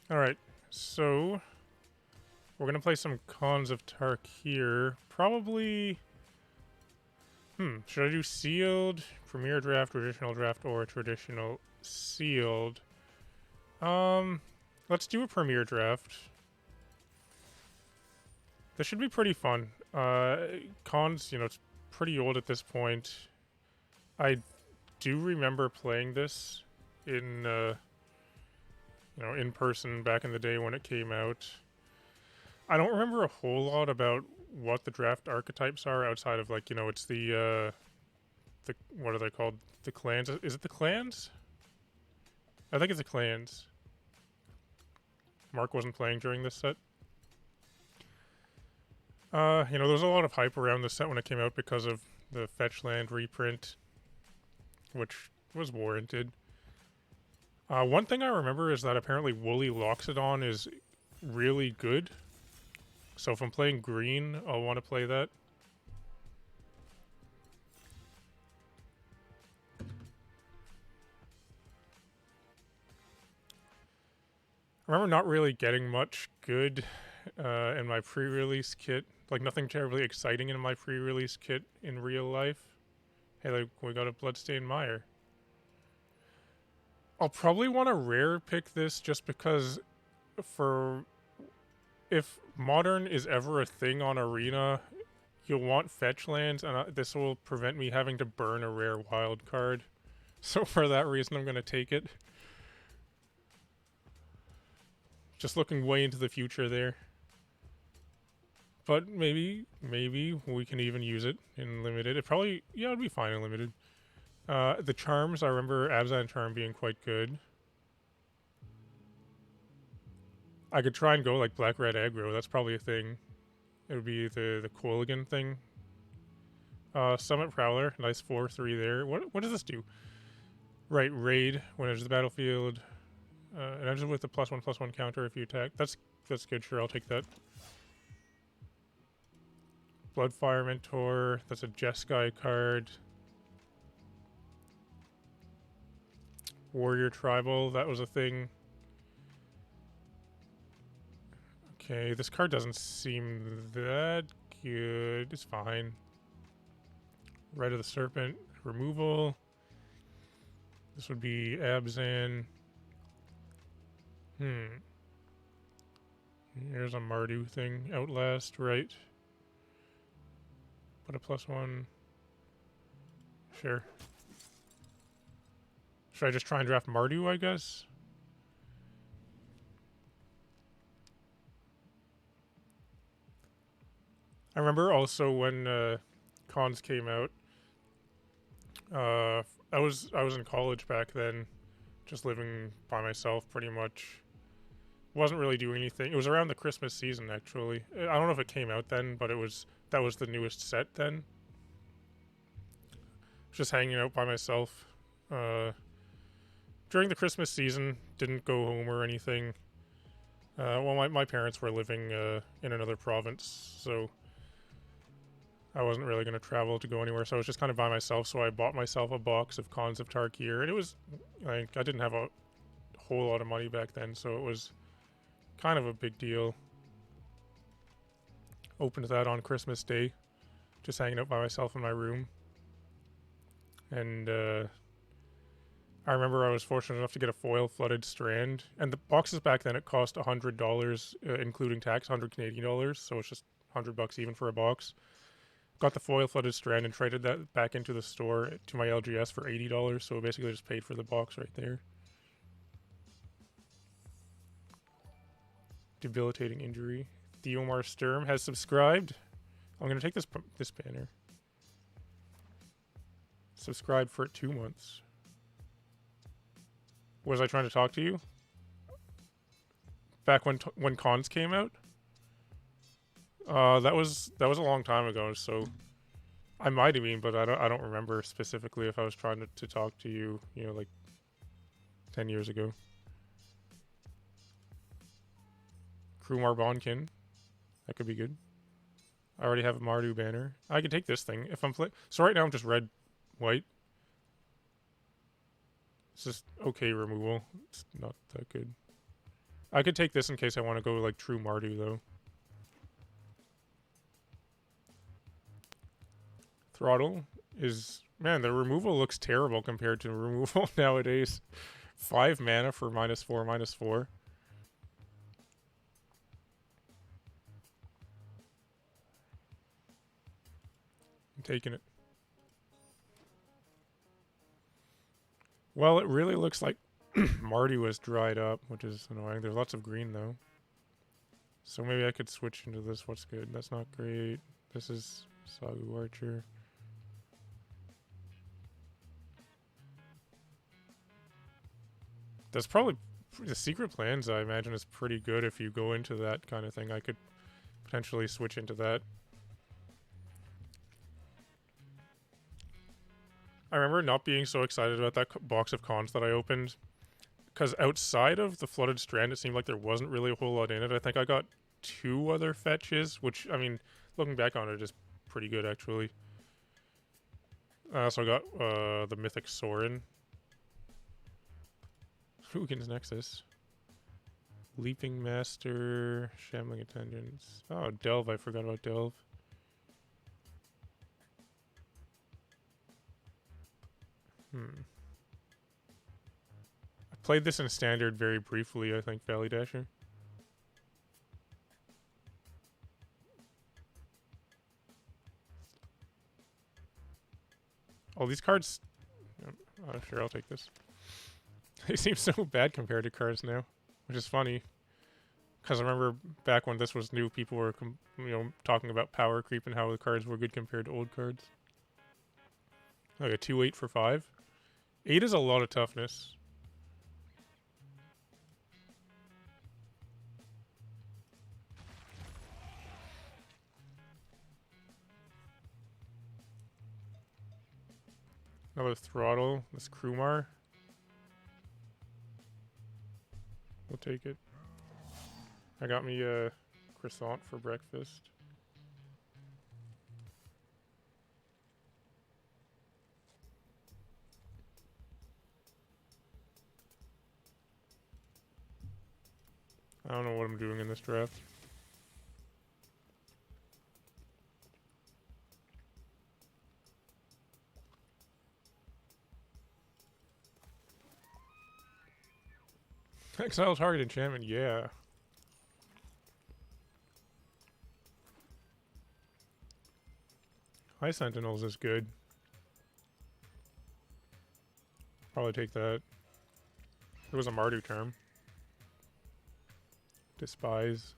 Alright, so we're gonna play some Cons of Tarkir. Probably, should I do sealed, premier draft, or traditional sealed? Um, let's do a premier draft. This should be pretty fun. Cons, it's pretty old at this point. I do remember playing this in, in person back in the day when it came out. I don't remember a whole lot about what the draft archetypes are outside of it's the what are they called? The clans? Is it the clans? I think it's the clans. Mark wasn't playing during this set. There was a lot of hype around the set when it came out because of the fetch land reprint, which was warranted. One thing I remember is that apparently Woolly Loxodon is really good. So if I'm playing green, I'll want to play that. I remember not really getting much good in my pre-release kit. Like nothing terribly exciting in my pre-release kit in real life. Hey, like we got a Bloodstained Mire. I'll probably want to rare pick this just because for if modern is ever a thing on Arena, you'll want fetch lands, and this will prevent me having to burn a rare wild card. So for that reason, I'm going to take it. Just looking way into the future there. But maybe we can even use it in limited. It'd be fine in limited. The charms, I remember Abzan Charm being quite good. I could try and go like black-red aggro. That's probably a thing. It would be the Quilligan thing. Summit Prowler, nice 4/3 there. What does this do? Right, raid when it's the battlefield. It ends with a +1/+1 counter if you attack. That's good. Sure, I'll take that. Bloodfire Mentor. That's a Jeskai card. Warrior Tribal. That was a thing. Okay, this card doesn't seem that good. It's fine. Rite of the Serpent. Removal. This would be Abzan. Here's a Mardu thing. Outlast, right. Put a +1. Sure. Should I just try and draft Mardu, I guess? I remember also when Cons came out. I was in college back then, just living by myself pretty much. Wasn't really doing anything. It was around the Christmas season actually. I don't know if it came out then, but that was the newest set then. Just hanging out by myself. During the Christmas season, didn't go home or anything. Well, my parents were living in another province, so I wasn't really going to travel to go anywhere, so I was just kind of by myself, so I bought myself a box of Cons of Tarkir, and it was, like, I didn't have a whole lot of money back then, so it was kind of a big deal. Opened that on Christmas Day, just hanging out by myself in my room. And I remember I was fortunate enough to get a foil flooded strand, and the boxes back then it cost $100, including tax, 100 Canadian dollars, so it's just $100 even for a box. Got the foil flooded strand and traded that back into the store to my LGS for $80, so basically just paid for the box right there. Debilitating injury. Theomar Sturm has subscribed. I'm going to take this banner. Subscribed for 2 months. Was I trying to talk to you? Back when Cons came out? That was a long time ago, so I might have been, but I don't remember specifically if I was trying to talk to you, like 10 years ago. Krumar Bonkin. That could be good. I already have a Mardu banner. I can take this thing if I'm so right now I'm just red, white. It's just okay removal. It's not that good. I could take this in case I want to go like true Mardu though. Throttle is, man, the removal looks terrible compared to removal nowadays. 5 mana for -4, -4. I'm taking it. Well, it really looks like Mardu has dried up, which is annoying. There's lots of green though. So maybe I could switch into this. What's good? That's not great. This is Sagu Archer. That's probably the Secret Plans, I imagine, is pretty good if you go into that kind of thing. I could potentially switch into that. I remember not being so excited about that box of cons that I opened, because outside of the Flooded Strand, it seemed like there wasn't really a whole lot in it. I think I got 2 other fetches, which, I mean, looking back on it, is pretty good, actually. I also got the Mythic Sorin. Fugin's Nexus. Leaping Master, Shambling Attendants. Oh, Delve, I forgot about Delve. I played this in Standard very briefly, I think, Valley Dasher. Oh, these cards... Oh, sure, I'll take this. They seem so bad compared to cards now, which is funny. Because I remember back when this was new, people were, talking about power creep and how the cards were good compared to old cards. Like a 2/8 for 5. 8 is a lot of toughness. Another Throttle. This Krumar. We'll take it. I got me a croissant for breakfast. I don't know what I'm doing in this draft. Exile target enchantment, yeah. High Sentinels is good. Probably take that. It was a Mardu term. Despise.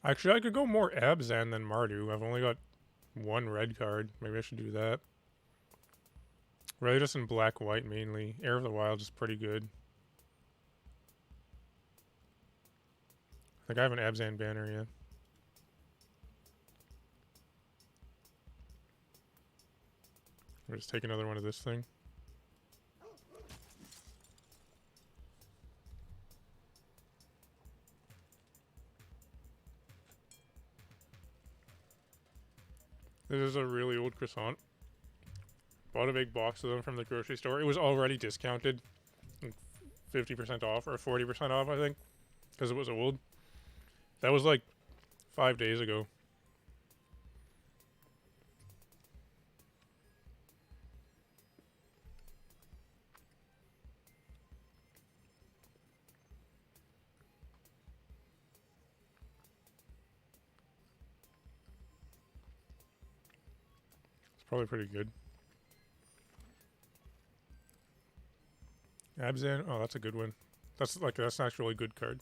Actually, I could go more Abzan than Mardu. I've only got 1 red card. Maybe I should do that. Really just in black-white mainly. Air of the Wild is pretty good. I think I have an Abzan banner yet. I'll just take another one of this thing. This is a really old croissant. Bought a big box of them from the grocery store. It was already discounted, 50% off or 40% off, I think, because it was old. That was like 5 days ago. It's probably pretty good. Abzan, oh, that's a good one. That's actually a good card.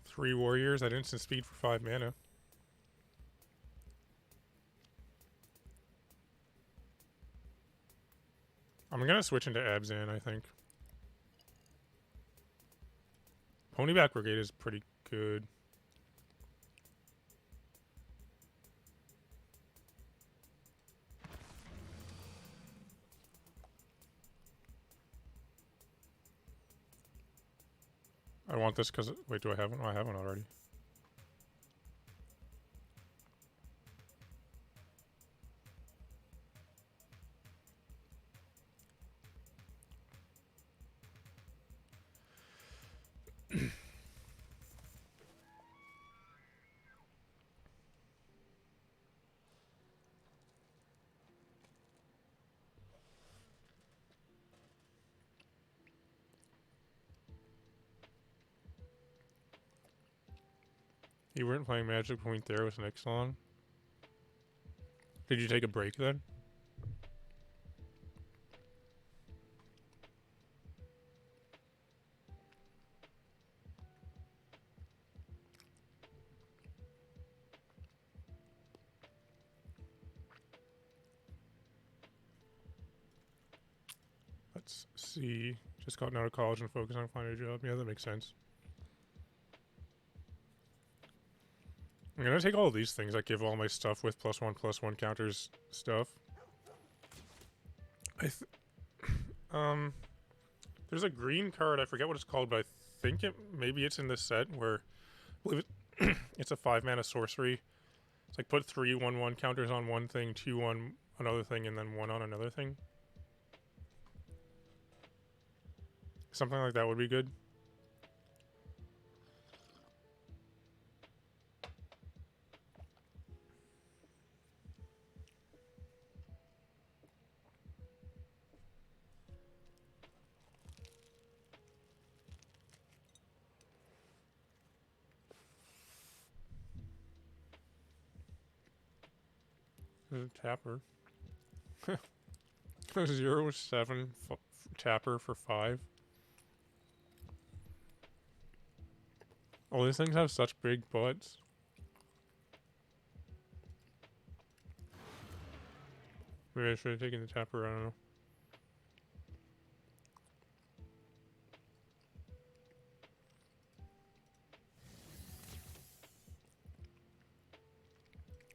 Three warriors at instant speed for 5 mana. I'm gonna switch into Abzan, I think. Ponyback Brigade is pretty good. I want this because... Wait, do I have one? Oh, I have one already. You weren't playing Magic Point there with Nick long. Did you take a break then? Let's see. Just gotten out of college and focused on finding a job. Yeah, that makes sense. I'm gonna take all of these things that give all my stuff with +1/+1 counters stuff. There's a green card, I forget what it's called, but I think maybe it's in this set where I believe it's a 5-mana sorcery. It's like put 3 1/1 counters on one thing, 2 on another thing, and then 1 on another thing. Something like that would be good. There's a tapper. 0/7 tapper for 5. All these things have such big butts. Maybe I should have taken the tapper, I don't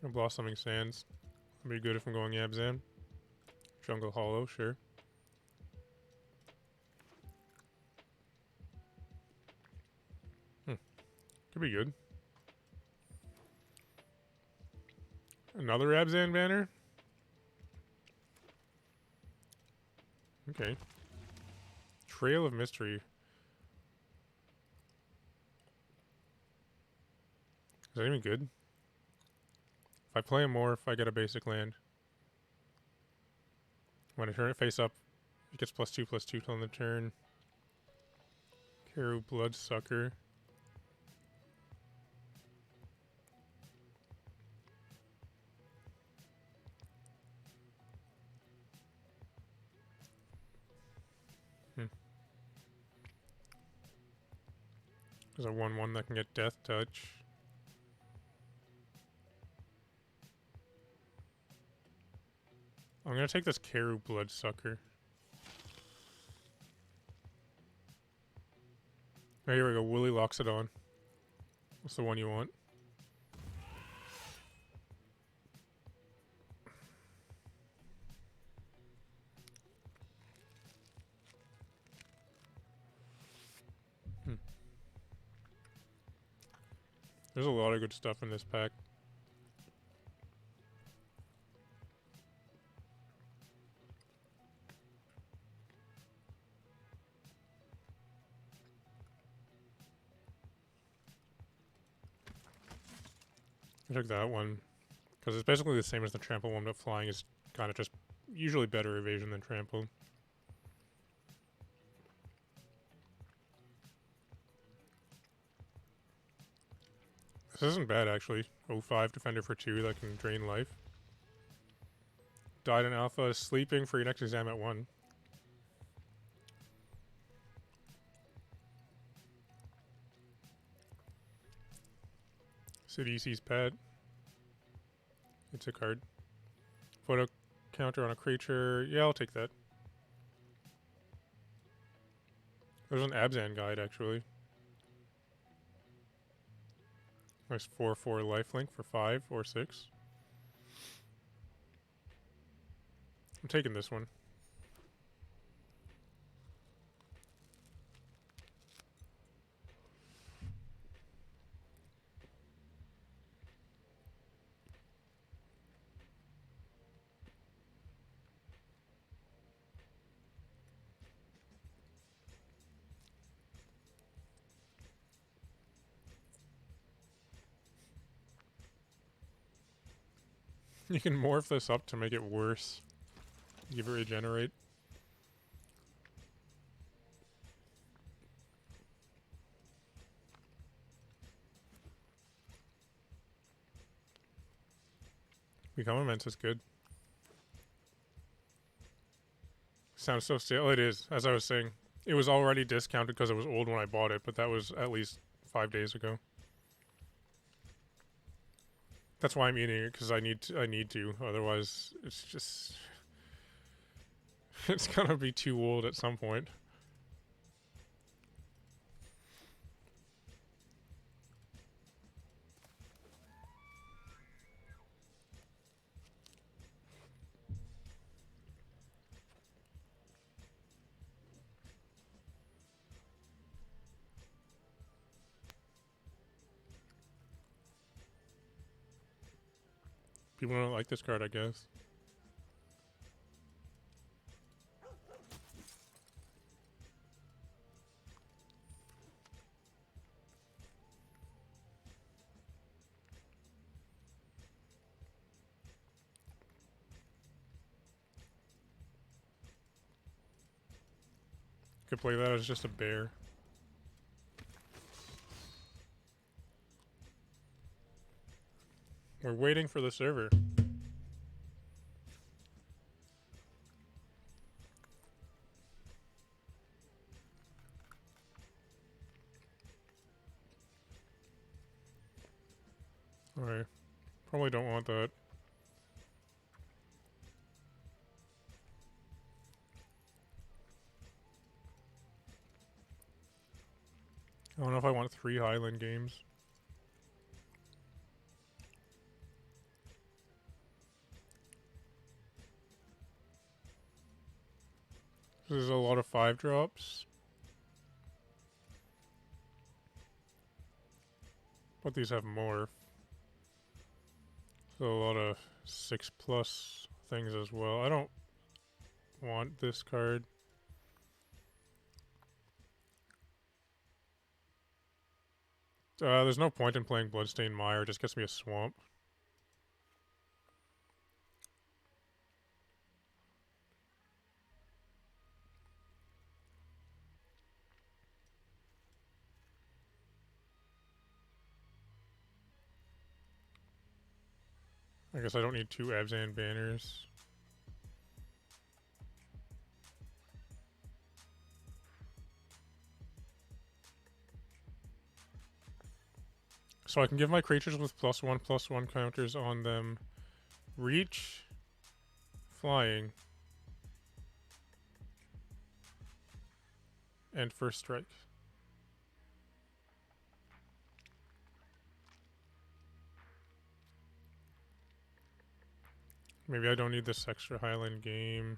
know. Blossoming Sands. That'd be good if I'm going Abzan. Jungle Hollow, sure. Could be good. Another Abzan banner? Okay. Trail of Mystery. Is that even good? If I play a Morph, I get a basic land. When I turn it face up, it gets +2/+2 till the turn. Karu Bloodsucker. There's a 1/1 that can get Death Touch. I'm gonna take this Karu Bloodsucker. Oh, here we go. Willie locks it on. What's the one you want? There's a lot of good stuff in this pack. I took that one because it's basically the same as the trample one, but flying is kind of just usually better evasion than trample. This isn't bad actually. 05 defender for 2 that can drain life. Died in alpha, sleeping for your next exam at 1. Sidisi's pet. It's a card. Put a counter on a creature. Yeah, I'll take that. There's an Abzan guide actually. There's 4/4 lifelink for 5 or 6. I'm taking this one. You can morph this up to make it worse. Give it regenerate. Become Immense is good. Sounds so stale. It is, as I was saying. It was already discounted because it was old when I bought it, but that was at least 5 days ago. That's why I'm eating it, because I need to. Otherwise, it's just... it's gonna be too old at some point. People don't like this card, I guess. Could play that as just a bear. We're waiting for the server. Alright. Probably don't want that. I don't know if I want 3 Highland games. There's a lot of 5 drops. But these have more. So a lot of 6+ things as well. I don't want this card. There's no point in playing Bloodstained Mire. It just gets me a swamp. I guess I don't need 2 Abzan banners. So I can give my creatures with +1/+1 counters on them reach, flying, and first strike. Maybe I don't need this extra Highland game.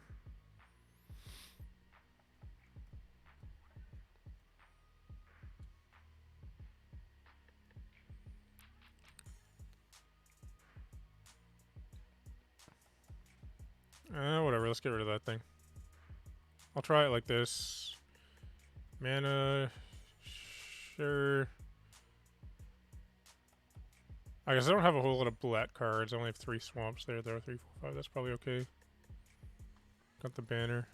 Whatever, let's get rid of that thing. I'll try it like this. Mana, sure. I guess I don't have a whole lot of black cards. I only have 3 swamps there. There are 3, 4, 5. That's probably okay. Got the banner.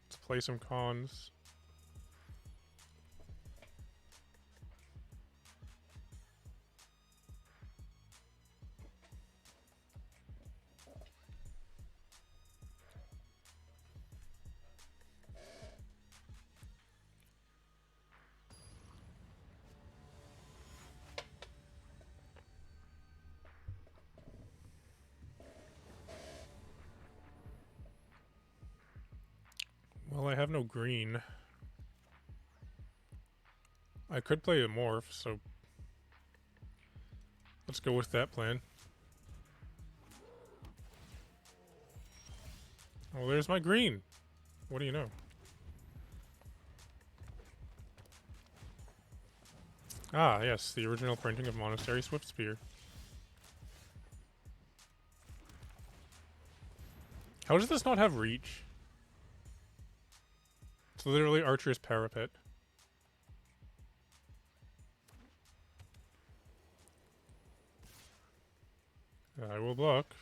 Let's play some cons. Well, I have no green. I could play a morph, so let's go with that plan. Oh, there's my green. What do you know? Ah, yes, the original printing of Monastery Swiftspear. How does this not have reach? It's literally Archer's Parapet. I will block.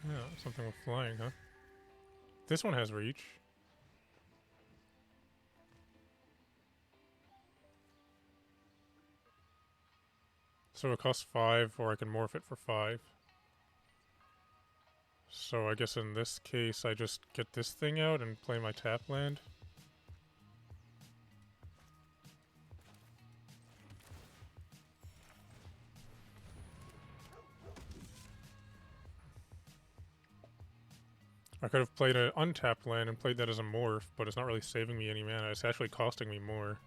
Yeah, something with flying, huh? This one has reach. So it costs 5, or I can morph it for 5. So I guess in this case, I just get this thing out and play my tap land. I could have played an untapped land and played that as a morph, but it's not really saving me any mana. It's actually costing me more.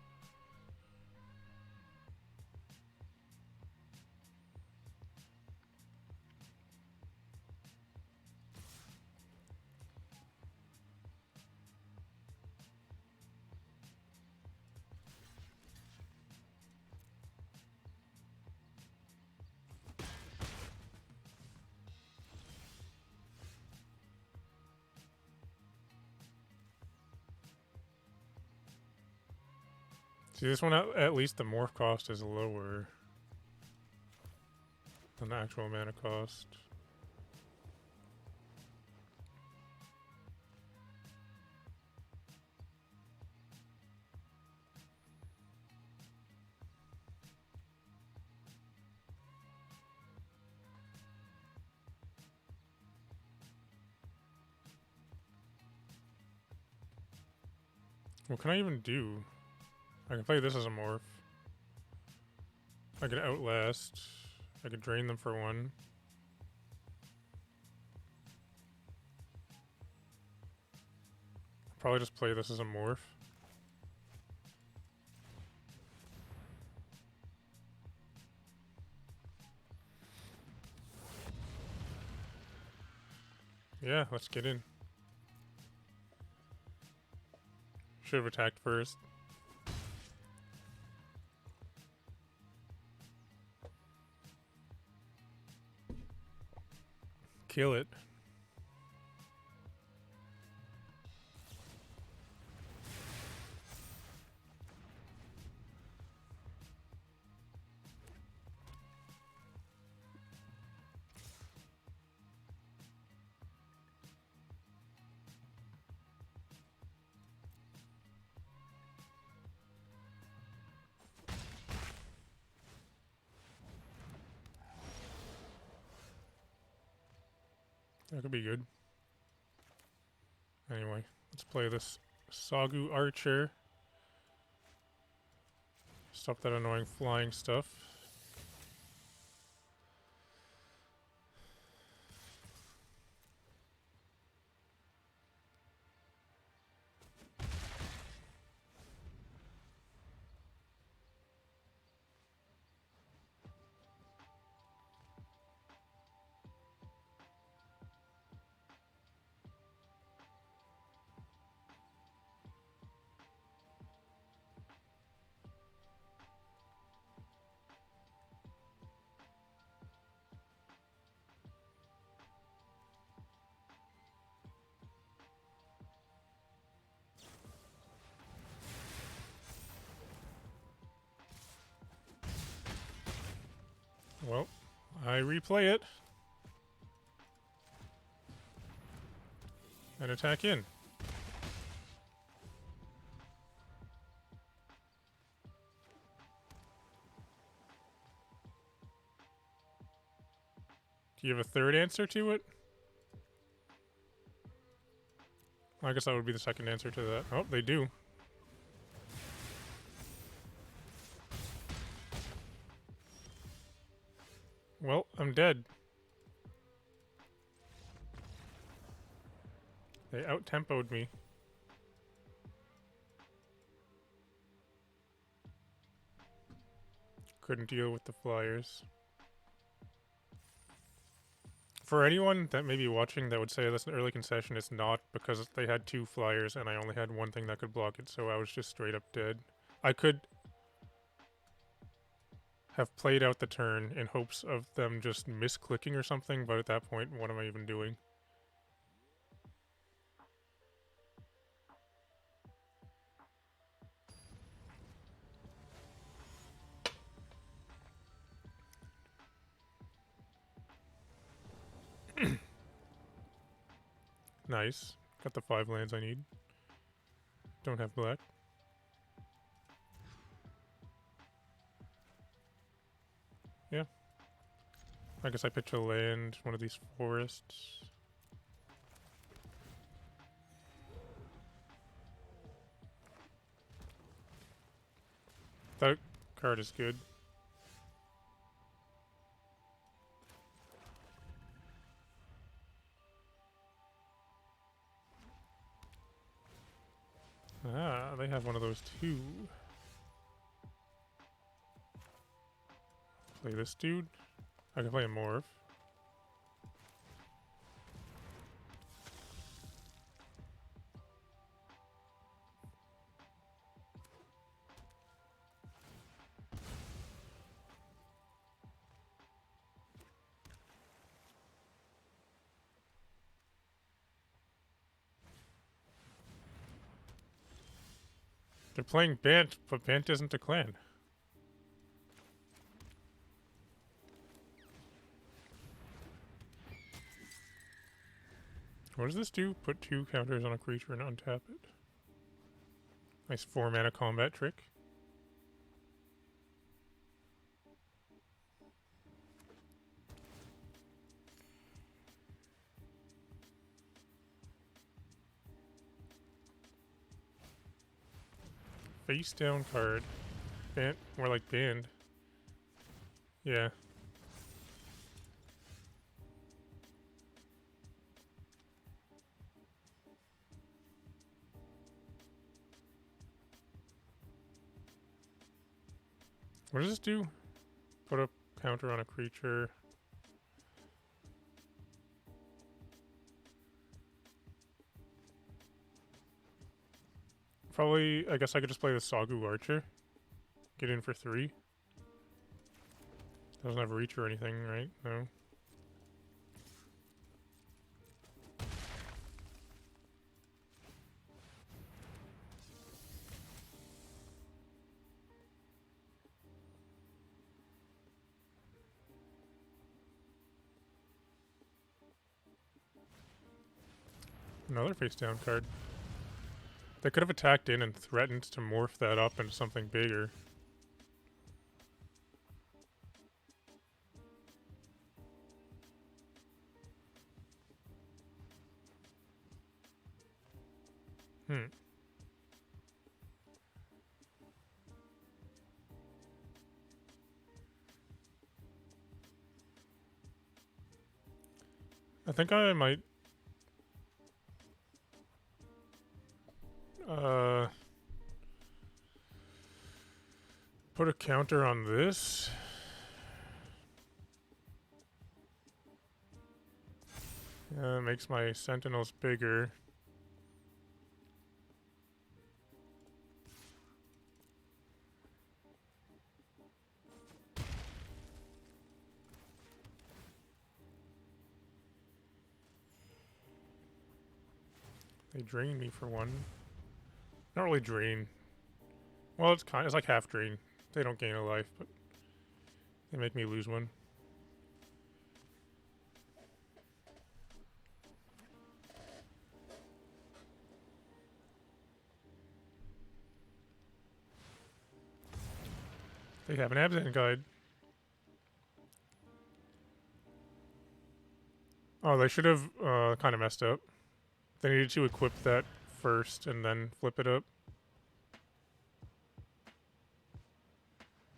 See, this one, at least the morph cost is lower than the actual mana cost. What can I even do? I can play this as a morph. I could outlast. I could drain them for 1. Probably just play this as a morph. Yeah, let's get in. Should have attacked first. Kill it. That could be good. Anyway, let's play this Sagu Archer. Stop that annoying flying stuff. Well, I replay it. And attack in. Do you have a third answer to it? I guess that would be the second answer to that. Oh, they do. Well, I'm dead. They out-tempoed me. Couldn't deal with the flyers. For anyone that may be watching that would say that's an early concession, it's not, because they had 2 flyers and I only had 1 thing that could block it, so I was just straight up dead. I could have played out the turn in hopes of them just misclicking or something, but at that point, what am I even doing? Nice. Got the 5 lands I need. Don't have black. Yeah. I guess I pitch a land, one of these forests. That card is good. Ah, they have one of those too. Play this dude. I can play a Morph. They're playing Bant, but Bant isn't a clan. What does this do? Put 2 counters on a creature and untap it. Nice 4 mana combat trick. Face down card. Bant, more like banned. Yeah. What does this do? Put a counter on a creature. Probably, I guess I could just play the Sagu Archer. Get in for 3. Doesn't have reach or anything, right? No. Another face down card. They could have attacked in and threatened to morph that up into something bigger. I think I might put a counter on this. Makes my sentinels bigger. They drain me for 1. Not really drain. Well, it's like half drain. They don't gain a life, but they make me lose 1. They have an Abzan guide. Oh, they should have kind of messed up. They needed to equip that first and then flip it up.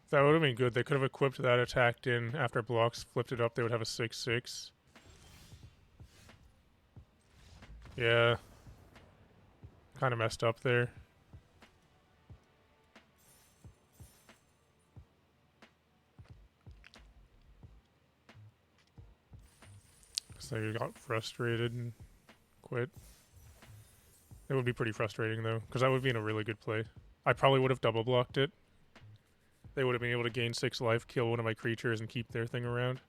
That would have been good. They could have equipped that, attacked in after blocks, flipped it up. They would have a 6/6. Yeah. Kind of messed up there. Because they got frustrated and quit. It would be pretty frustrating, though, because that would be in a really good play. I probably would have double blocked it. They would have been able to gain 6 life, kill one of my creatures, and keep their thing around.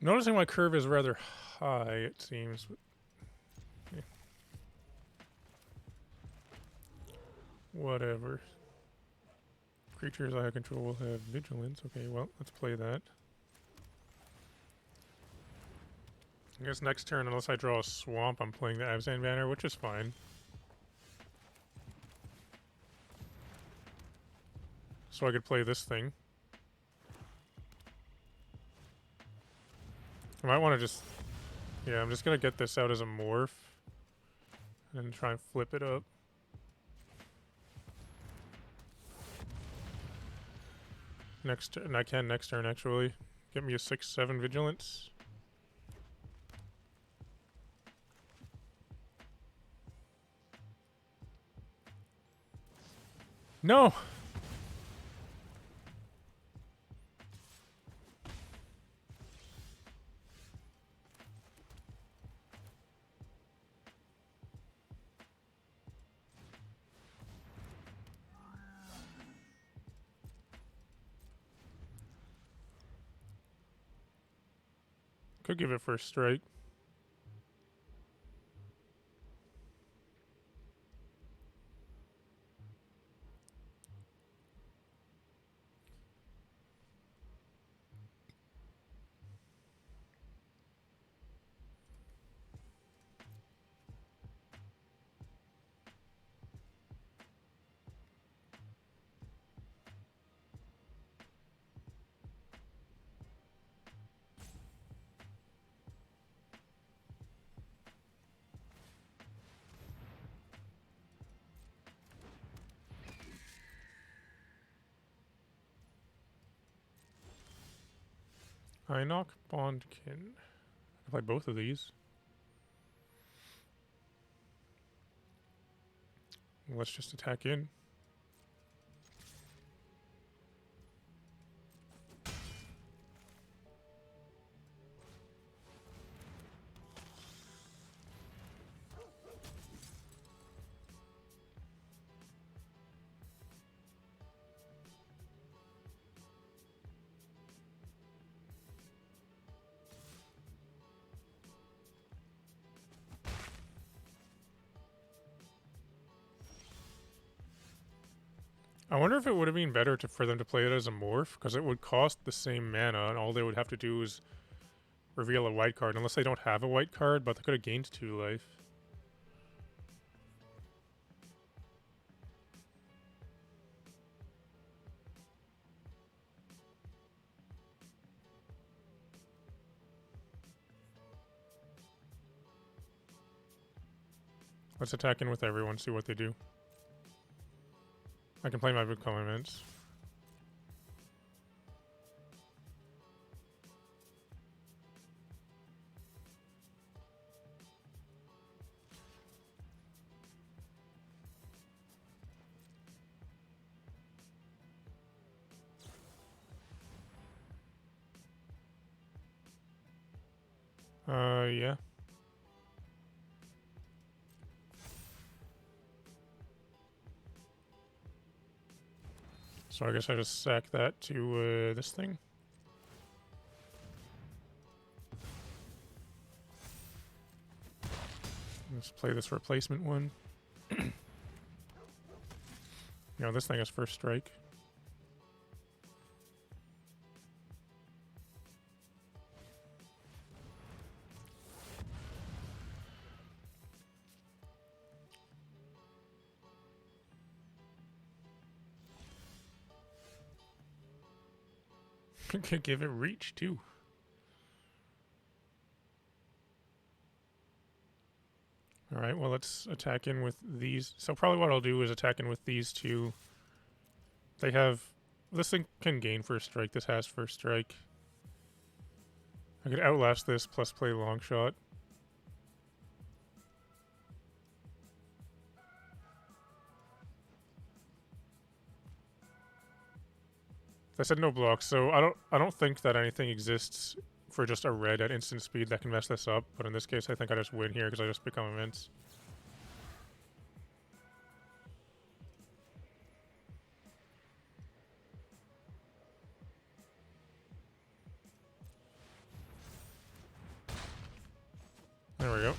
Noticing my curve is rather high, it seems. Yeah. Whatever. Creatures I control will have vigilance. Okay, well, let's play that. I guess next turn, unless I draw a swamp, I'm playing the Abzan banner, which is fine. So I could play this thing. I might want to just... Yeah, I'm just going to get this out as a morph. And try and flip it up. Next turn, I can next turn actually. Get me a 6/7 vigilance. No! Could give it first strike. I knock Bondkin. I play both of these. Let's just attack in. I wonder if it would have been better for them to play it as a morph, because it would cost the same mana, and all they would have to do is reveal a white card, unless they don't have a white card, but they could have gained 2 life. Let's attack in with everyone, see what they do. I can play my big comments. Yeah. So I guess I just sack that to this thing. Let's play this replacement one. No, this thing has first strike. Could give it reach too. Alright, well let's attack in with these. So probably what I'll do is attack in with these two. They have... This thing can gain first strike. This has first strike. I could outlast this plus play long shot. I said no blocks, so I don't think that anything exists for just a red at instant speed that can mess this up, but in this case I think I just win here because I just become immense. There we go.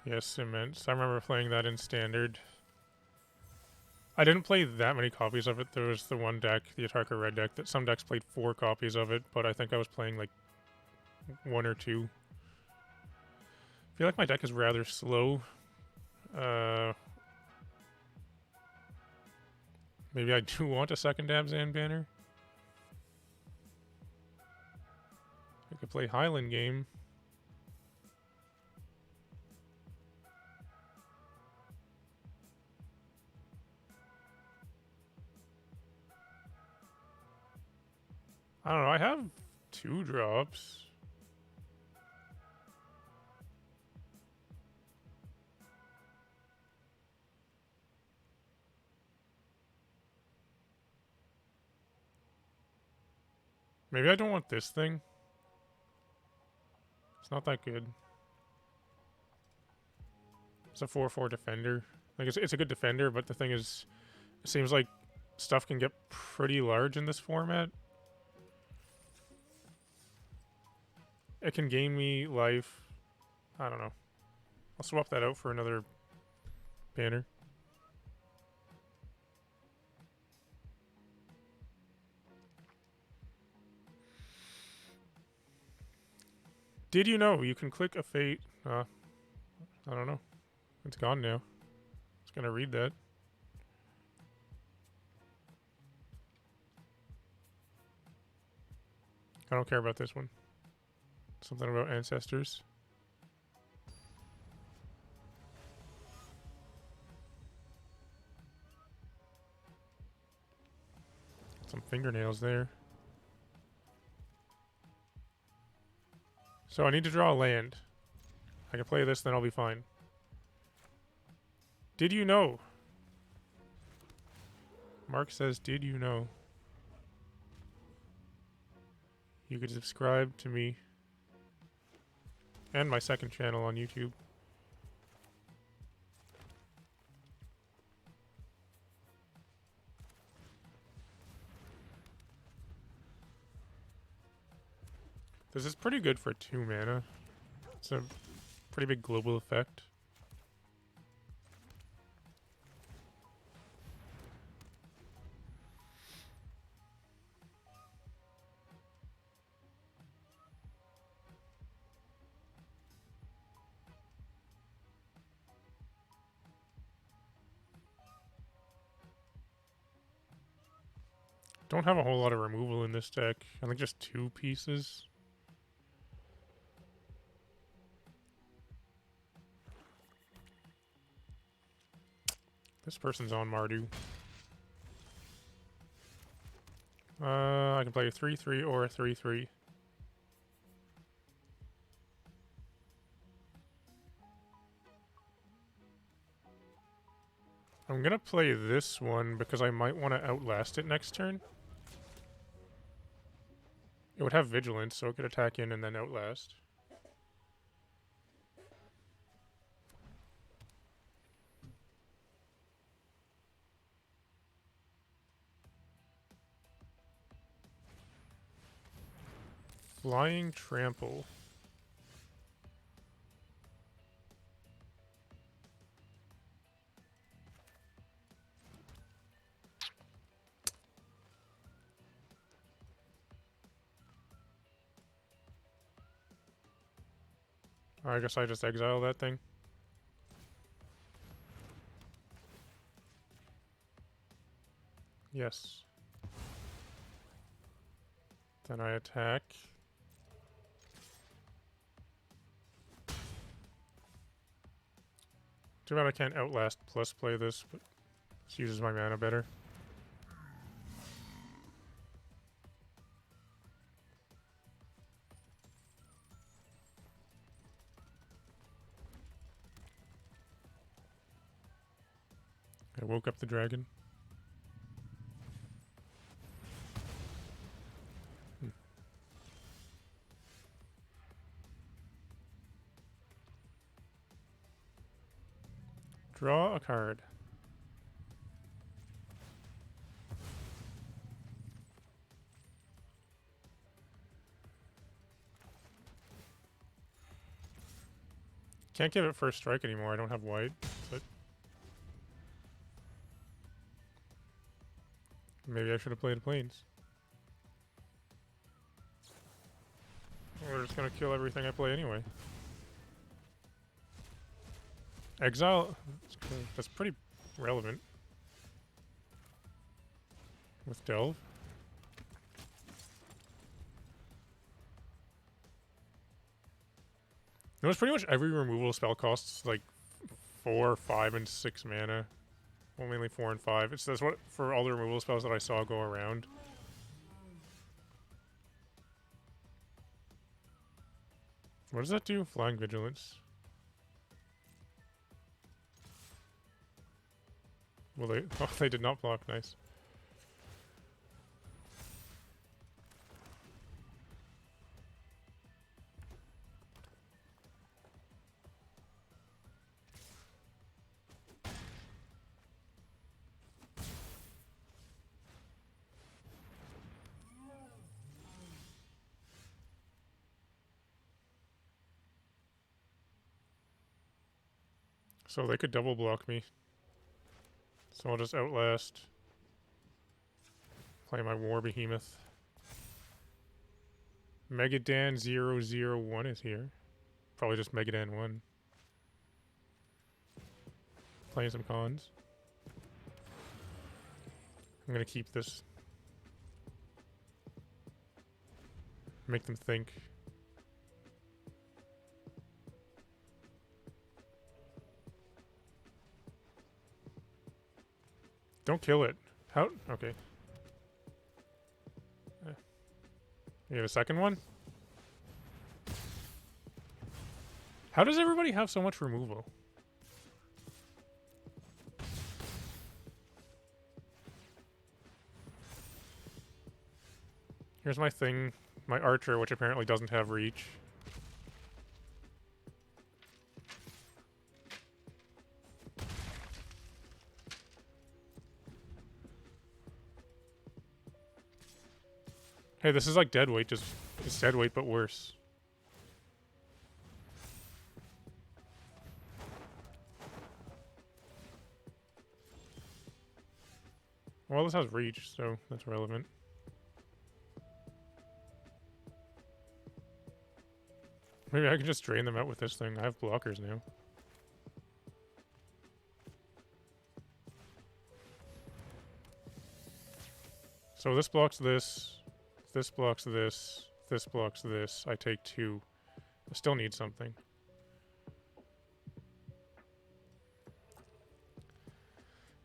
Yes, Immense. I remember playing that in Standard. I didn't play that many copies of it. There was the one deck, the Tarkir red deck, that some decks played 4 copies of it, but I think I was playing like 1 or 2. I feel like my deck is rather slow. Maybe I do want a second Abzan banner. I could play Highland game. I don't know, I have 2 drops. Maybe I don't want this thing. It's not that good. It's a 4/4 defender. Like it's a good defender, but the thing is, it seems like stuff can get pretty large in this format. It can gain me life. I don't know. I'll swap that out for another banner. Did you know you can click a fate? I don't know. It's gone now. I was gonna read that. I don't care about this one. Something about ancestors. Some fingernails there. So I need to draw a land. I can play this, then I'll be fine. Did you know? Mark says, did you know? You could subscribe to me and my second channel on YouTube. This is pretty good for 2 mana. It's a pretty big global effect. Don't have a whole lot of removal in this deck. I think just 2 pieces. This person's on Mardu. I can play a 3/3 or a 3/3. I'm gonna play this one because I might want to outlast it next turn. It would have vigilance, so it could attack in and then outlast. Flying Trample. I guess I just exile that thing. Yes. Then I attack. Too bad I can't outlast plus play this, but this uses my mana better. I woke up the dragon. Draw a card. Can't give it first strike anymore. I don't have white. But maybe I should have played Plains. We're just gonna kill everything I play anyway. Exile. That's pretty relevant. With Delve. Notice pretty much every removal spell costs like 4, 5, and 6 mana. Well, mainly 4 and 5. That's what for all the removal spells that I saw go around. What does that do? Flying Vigilance. Well, they did not block. Nice. So they could double block me. So I'll just Outlast. Play my War Behemoth. Megadan 001 is here. Probably just Megadan 1. Playing some cons. I'm gonna keep this. Make them think. Don't kill it. How? Okay. You have a second one? How does everybody have so much removal? Here's my thing. My Archer, which apparently doesn't have reach. Hey, this is like Deadweight, just it's Deadweight but worse. Well, this has reach, so that's relevant. Maybe I can just drain them out with this thing. I have blockers now. So this blocks this. This blocks this. This blocks this. I take 2. I still need something.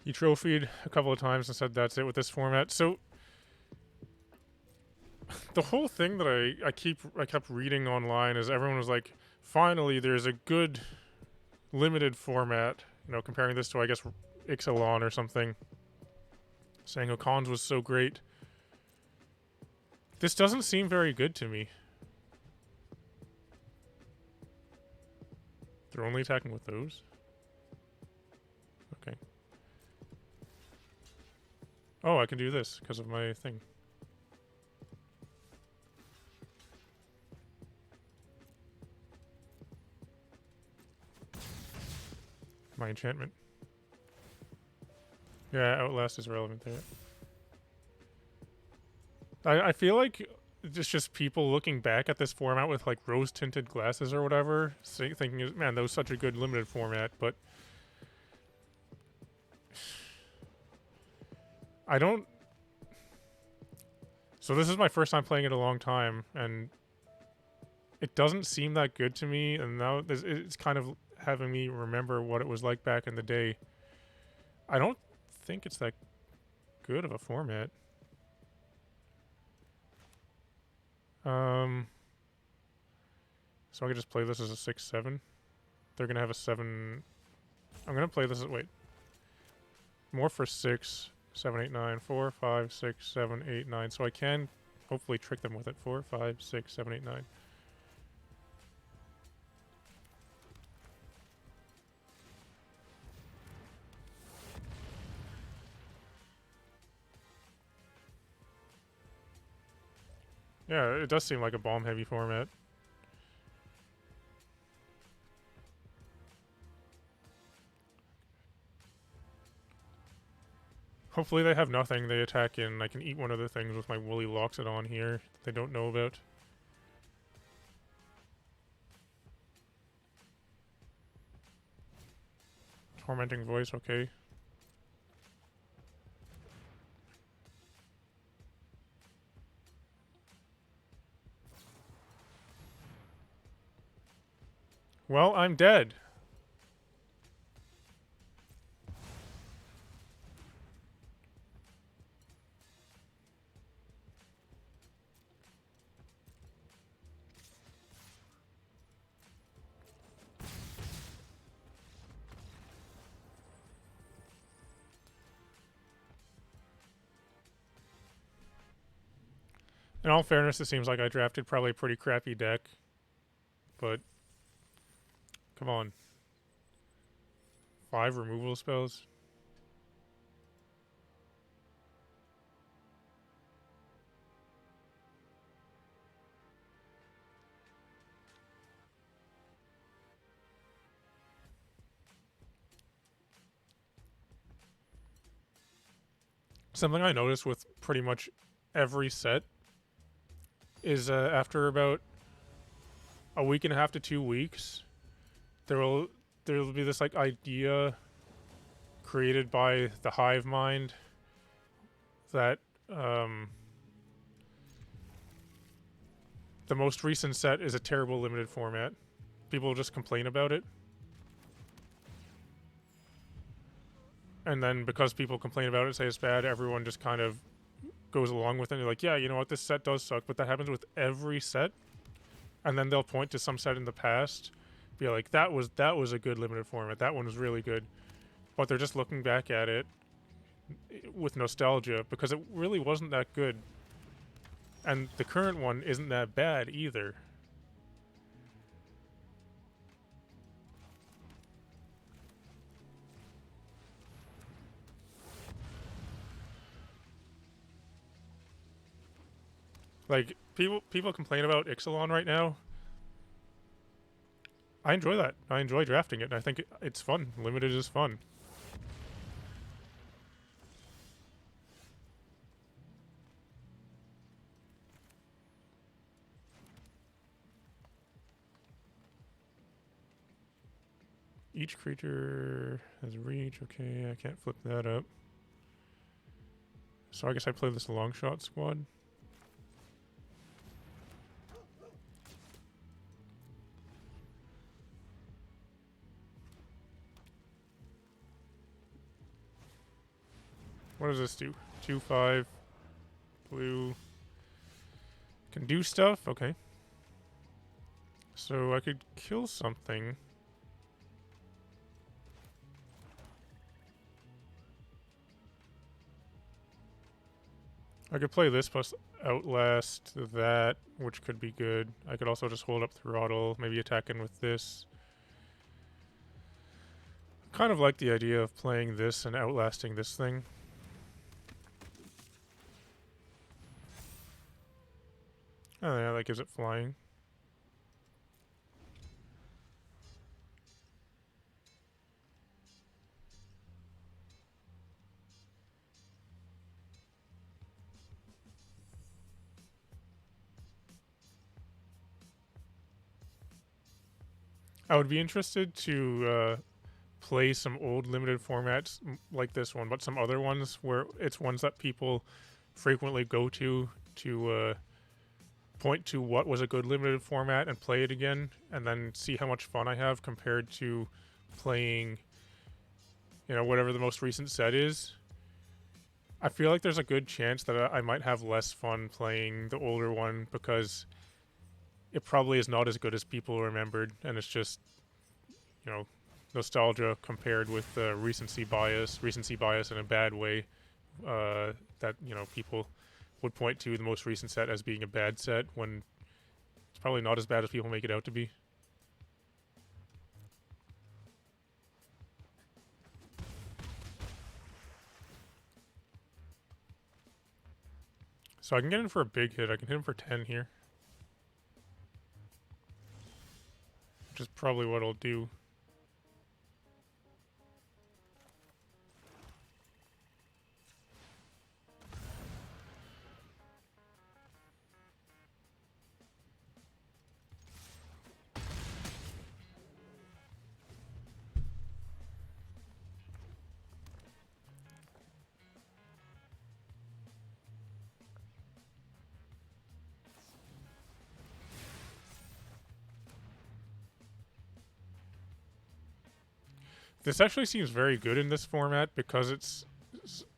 He trophied a couple of times and said that's it with this format. So the whole thing that I kept reading online is everyone was like, finally there's a good limited format, you know, comparing this to I guess Ixalan or something. Saying Okan's was so great. This doesn't seem very good to me. They're only attacking with those? Okay. Oh, I can do this because of my thing. My enchantment. Yeah, Outlast is relevant there. I feel like it's just people looking back at this format with like rose-tinted glasses or whatever, thinking, man, that was such a good limited format, but I don't... So this is my first time playing it in a long time, and it doesn't seem that good to me, and now it's kind of having me remember what it was like back in the day. I don't think it's that good of a format. So I could just play this as a 6-7. They're gonna have a 7. I'm gonna play this as, wait. More for 6, 7, 8, 9, 4, 5, 6, 7, 8, 9. So I can hopefully trick them with it. 4, 5, 6, 7, 8, 9. Yeah, it does seem like a bomb-heavy format. Hopefully they have nothing they attack in. I can eat one of the things with my woolly loxodon here that they don't know about. Tormenting voice, okay. Well, I'm dead. In all fairness, it seems like I drafted probably a pretty crappy deck. But, come on. 5 removal spells? Something I noticed with pretty much every set is after about a week and a half to 2 weeks, there'll be this like idea created by the hive mind that the most recent set is a terrible limited format. People just complain about it. And then because people complain about it, say it's bad, everyone just kind of goes along with it. And they're like, yeah, you know what, this set does suck, but that happens with every set. And then they'll point to some set in the past, be like, that was a good limited format. That one was really good. But they're just looking back at it with nostalgia because it really wasn't that good. And the current one isn't that bad either. Like, people complain about Ixalan right now. I enjoy that. I enjoy drafting it. I think it's fun. Limited is fun. Each creature has reach. Okay, I can't flip that up. So I guess I play this long shot squad. What does this do? 2/5 blue. Can do stuff? Okay. So I could kill something. I could play this plus Outlast that, which could be good. I could also just hold up Throttle, maybe attack in with this. Kind of like the idea of playing this and outlasting this thing. Oh yeah, that gives it flying. I would be interested to play some old limited formats like this one, but some other ones where it's ones that people frequently go to point to what was a good limited format and play it again, and then see how much fun I have compared to playing, you know, whatever the most recent set is. I feel like there's a good chance that I might have less fun playing the older one because it probably is not as good as people remembered, and it's just, you know, nostalgia compared with recency bias in a bad way. That, you know, people would point to the most recent set as being a bad set when it's probably not as bad as people make it out to be. So I can get in for a big hit. I can hit him for 10 here. Which is probably what I'll do. This actually seems very good in this format because it's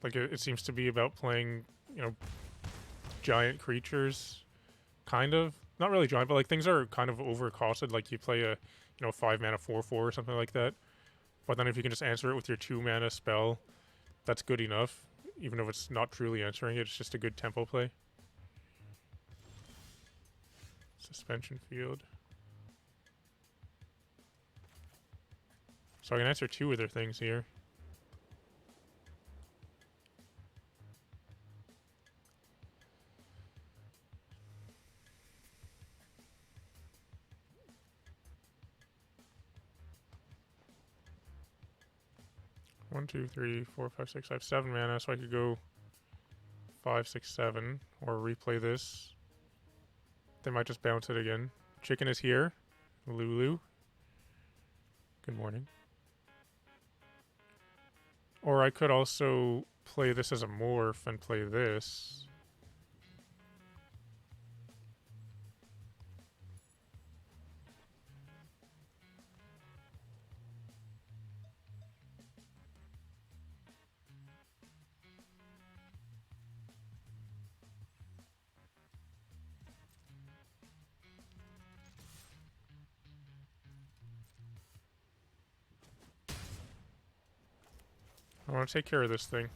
like it seems to be about playing, you know, giant creatures, kind of. Not really giant, but like things are kind of overcosted. Like you play a, 5 mana 4/4 or something like that. But then if you can just answer it with your 2 mana spell, that's good enough. Even if it's not truly answering it, it's just a good tempo play. Suspension field. So I can answer 2 of their things here. One, two, three, four, five, six. I have 7 mana, so I could go 5, 6, 7, or replay this. They might just bounce it again. Chicken is here. Lulu. Good morning. Or I could also play this as a morph and play this. I want to take care of this thing.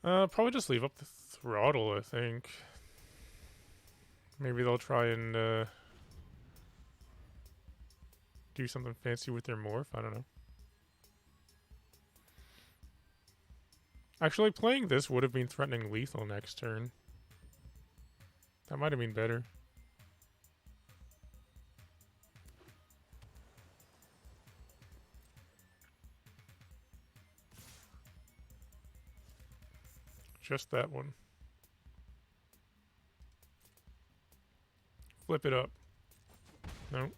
Probably just leave up the throttle, I think. Maybe they'll try and do something fancy with their morph. I don't know. Actually, playing this would have been threatening lethal next turn. That might have been better. Just that one. Flip it up. No.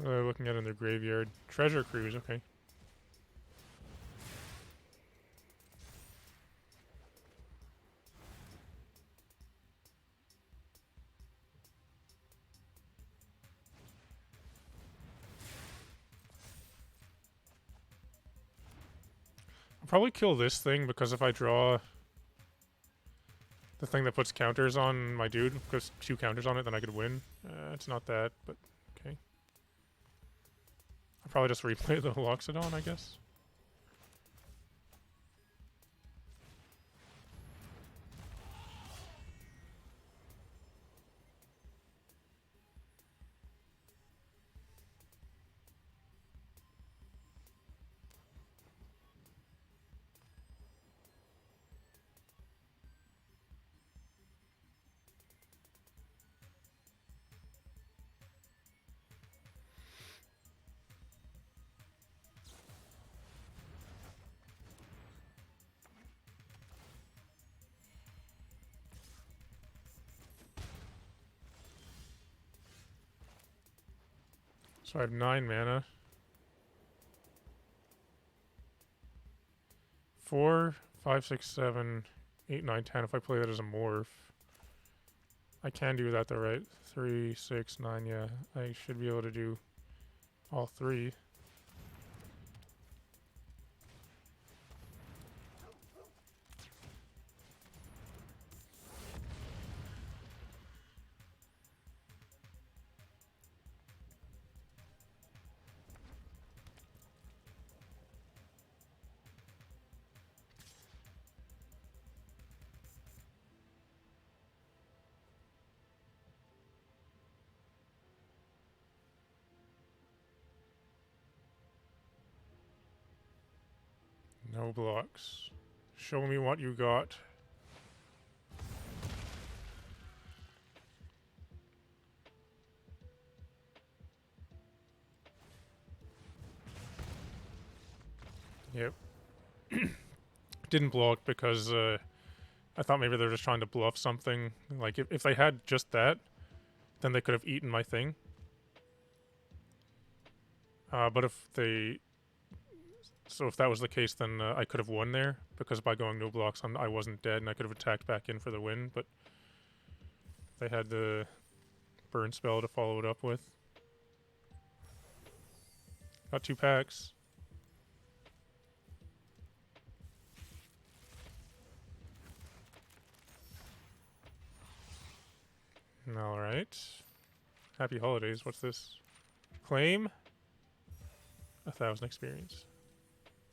Looking at it in their graveyard. Treasure Cruise, okay. I'll probably kill this thing because if I draw the thing that puts counters on my dude, puts 2 counters on it, then I could win. It's not that, but okay. I'll probably just replay the Loxodon, I guess. So I have 9 mana. 4, 5, 6, 7, 8, 9, 10. If I play that as a morph. I can do that though, right? 3, 6, 9, yeah. I should be able to do all 3. No blocks. Show me what you got. Yep. Didn't block because I thought maybe they were just trying to bluff something. Like, if they had just that, then they could have eaten my thing. But if they... So if that was the case, then I could have won there, because by going no blocks, I wasn't dead, and I could have attacked back in for the win, but they had the burn spell to follow it up with. Got 2 packs. Alright. Happy holidays. What's this? Claim 1,000 experience.